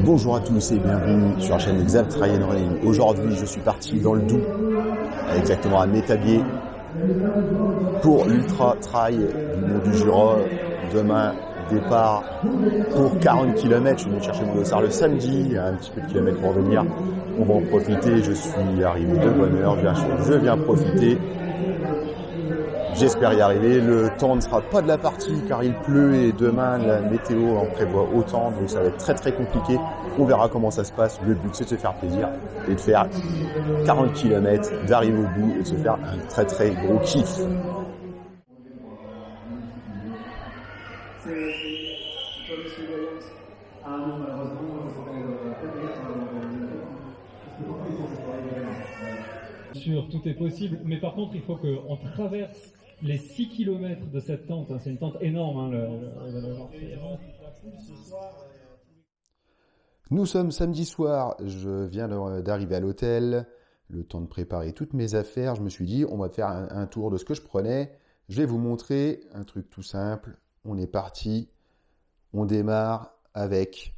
Bonjour à tous et bienvenue sur la chaîne Xav Trail & Running. Aujourd'hui, je suis parti dans le Doubs, exactement à Métabier, pour l'Ultra Trail du Mont du Jura. Demain, départ pour 40 km. Je suis venu chercher mon dossard le samedi, il y a un petit peu de kilomètres pour venir. On va en profiter, je suis arrivé de bonne heure, je viens profiter. J'espère y arriver. Le temps ne sera pas de la partie car il pleut et demain la météo en prévoit autant, donc ça va être très très compliqué. On verra comment ça se passe. Le but c'est de se faire plaisir et de faire 40 km, d'arriver au bout et de se faire un très très gros kiff. Sûr, tout est possible, mais par contre il faut qu'on traverse les 6 km de cette tente, c'est une tente énorme. Nous sommes samedi soir, je viens d'arriver à l'hôtel, le temps de préparer toutes mes affaires, je me suis dit on va faire un tour de ce que je prenais, je vais vous montrer un truc tout simple, on est parti, on démarre avec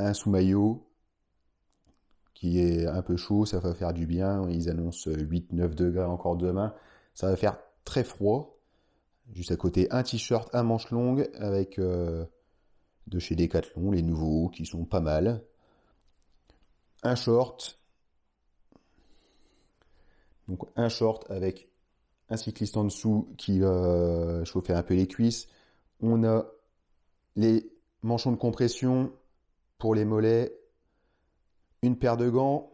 un sous-maillot qui est un peu chaud, ça va faire du bien, ils annoncent 8-9 degrés encore demain, ça va faire très froid, juste à côté un t-shirt à manches longues avec de chez Decathlon, les nouveaux qui sont pas mal, un short, donc un short avec un cycliste en dessous qui va chauffer un peu les cuisses, on a les manchons de compression pour les mollets, une paire de gants,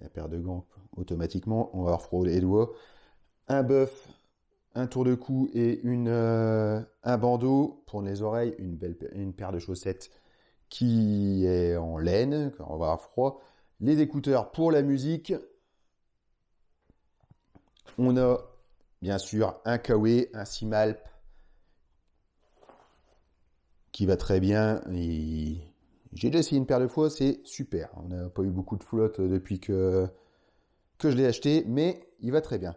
la paire de gants automatiquement, on va avoir froid les doigts, un buff, un tour de cou et un bandeau pour les oreilles, une paire de chaussettes qui est en laine, car on va avoir froid, les écouteurs pour la musique, on a bien sûr un Kawe, un Simalp qui va très bien, et j'ai déjà essayé une paire de fois, c'est super. On n'a pas eu beaucoup de flotte depuis que je l'ai acheté, mais il va très bien.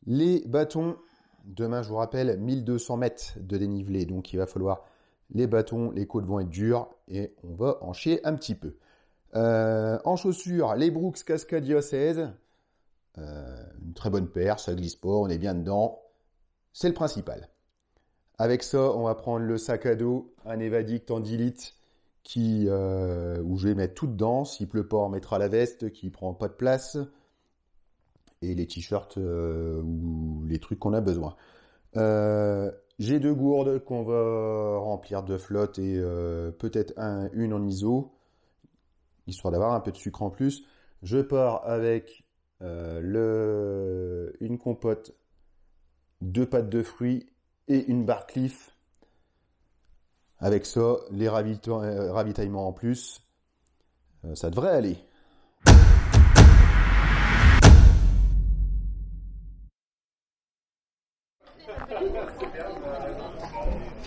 Les bâtons, demain je vous rappelle, 1200 mètres de dénivelé, donc il va falloir les bâtons, les côtes vont être dures et on va en chier un petit peu. En chaussures, les Brooks Cascadia 16, une très bonne paire, ça glisse pas, on est bien dedans, c'est le principal. Avec ça, on va prendre le sac à dos, un Evadict en 10 litres, où je vais mettre tout dedans. S'il pleut pas, on mettra la veste qui prend pas de place et les t-shirts ou les trucs qu'on a besoin. J'ai 2 gourdes qu'on va remplir de flotte et peut-être une en ISO, histoire d'avoir un peu de sucre en plus. Je pars avec une compote, 2 pâtes de fruits et une Barcliff. Avec ça, les ravitaillements en plus, ça devrait aller.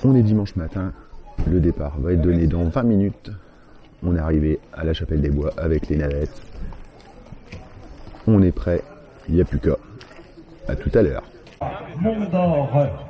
On est dimanche matin, le départ va être donné dans 20 minutes. On est arrivé à la Chapelle des Bois avec les navettes. On est prêt, il n'y a plus qu'à. À tout à l'heure. Mont d'Or,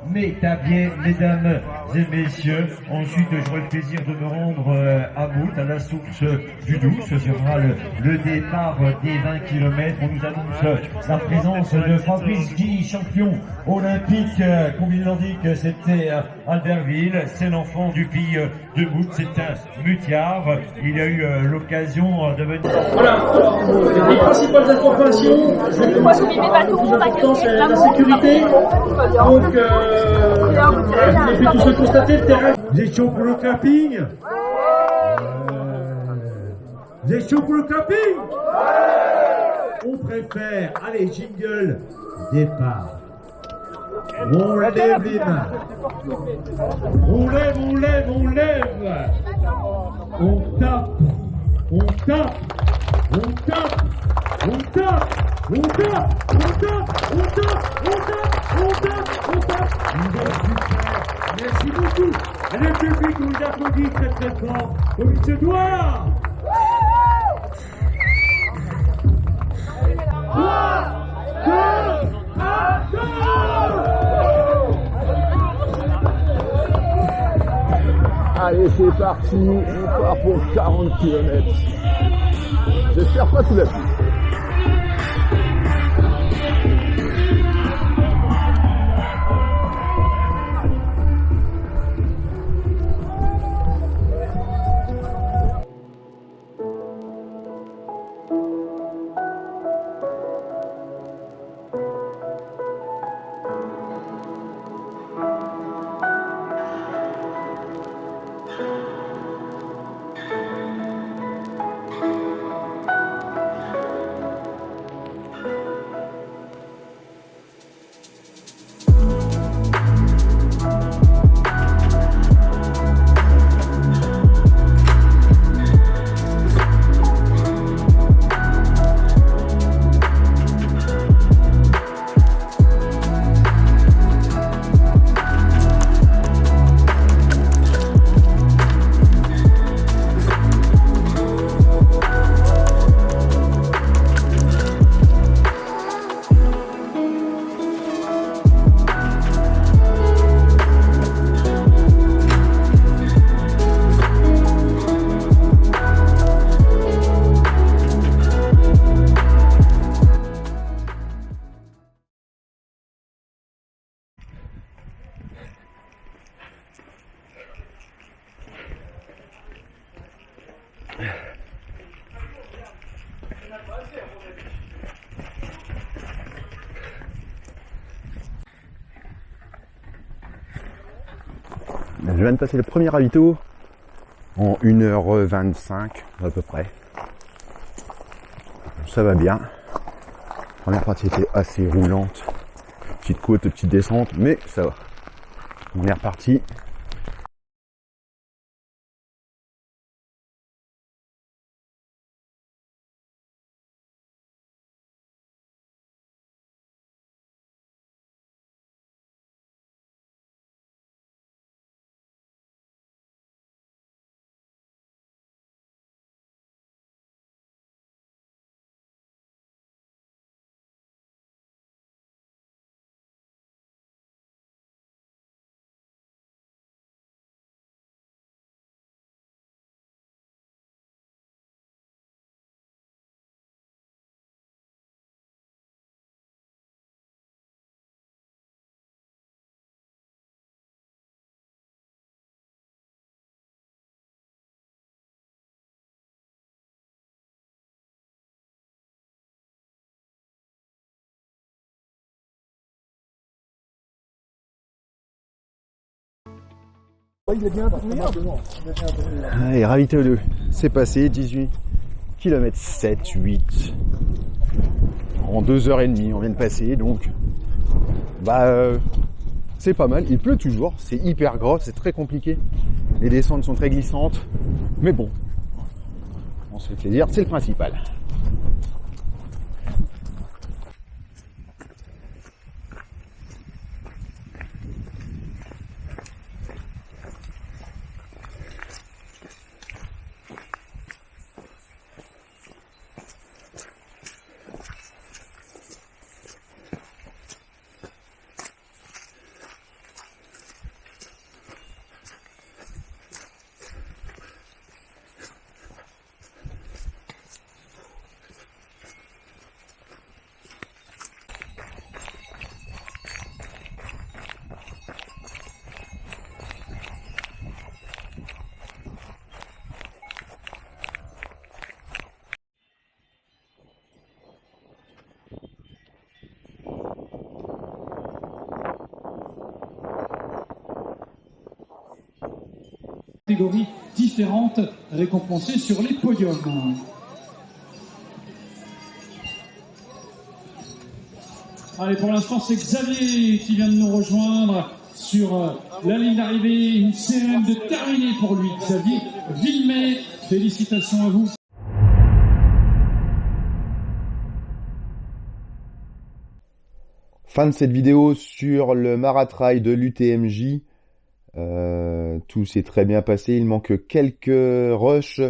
Métabier, mesdames et messieurs. Ensuite, j'aurai le plaisir de me rendre à Mout, à la source du Doubs. Ce sera le départ des 20 km. On nous annonce la présence de Fabrice Guy, champion olympique combiné nordique. C'était Albertville. C'est l'enfant du pays de Mout. C'est un mutiard. Il a eu l'occasion de venir. Voilà, alors, les principales informations, la sécurité. Donc, vous avez pu tous le constater, le terrain. Vous êtes chaud pour le camping? Vous êtes chaud pour le camping? On préfère, allez, jingle, départ. On lève les mains. On lève, on lève, on lève. On tape, on tape, on tape, on tape, on tape, on tape, on tape, on tape, on tape, on tape. Vous êtes super. Merci beaucoup. Et le public vous applaudit très très fort, comme il se doit. 3, 2, 1, go! Allez, c'est parti, on part pour 40 km. J'espère pas sous la pluie. Je viens de passer le premier ravito en 1h25 à peu près. Ça va bien. La première partie était assez roulante. Petite côte, petite descente, mais ça va. On est reparti. Allez, ravito 2, c'est passé, 18 km 7, 8 en 2h30 on vient de passer, donc c'est pas mal. Il pleut toujours, c'est hyper gros, c'est très compliqué, les descentes sont très glissantes, mais bon, on se fait plaisir, c'est le principal. Catégories différentes récompensées sur les podiums. Allez, pour l'instant, c'est Xavier qui vient de nous rejoindre sur la ligne d'arrivée. Une CM de terminée pour lui, Xavier Villemet. Félicitations à vous. Fin de cette vidéo sur le maratrail de l'UTMJ. Tout s'est très bien passé. Il manque quelques rushs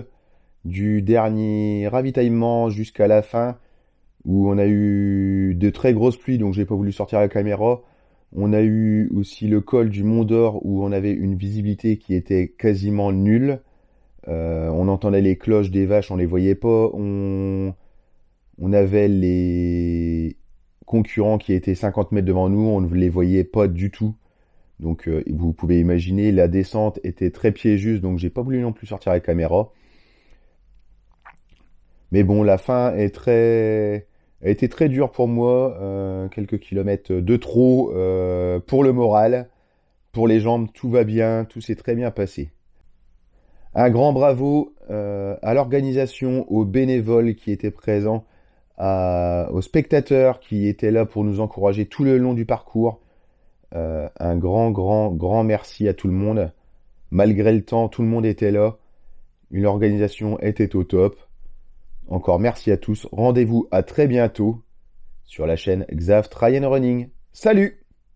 du dernier ravitaillement jusqu'à la fin où on a eu de très grosses pluies, donc j'ai pas voulu sortir la caméra. On a eu aussi le col du Mont d'Or où on avait une visibilité qui était quasiment nulle. On entendait les cloches des vaches, on les voyait pas. On avait les concurrents qui étaient 50 mètres devant nous, on ne les voyait pas du tout. Donc vous pouvez imaginer, la descente était très piégeuse, donc j'ai pas voulu non plus sortir la caméra. Mais bon, la fin a été très dure pour moi, quelques kilomètres de trop pour le moral, pour les jambes, tout va bien, tout s'est très bien passé. Un grand bravo à l'organisation, aux bénévoles qui étaient présents, aux spectateurs qui étaient là pour nous encourager tout le long du parcours. Un grand merci à tout le monde. Malgré le temps, tout le monde était là. L'organisation était au top. Encore merci à tous. Rendez-vous à très bientôt sur la chaîne Xav Trail & Running. Salut!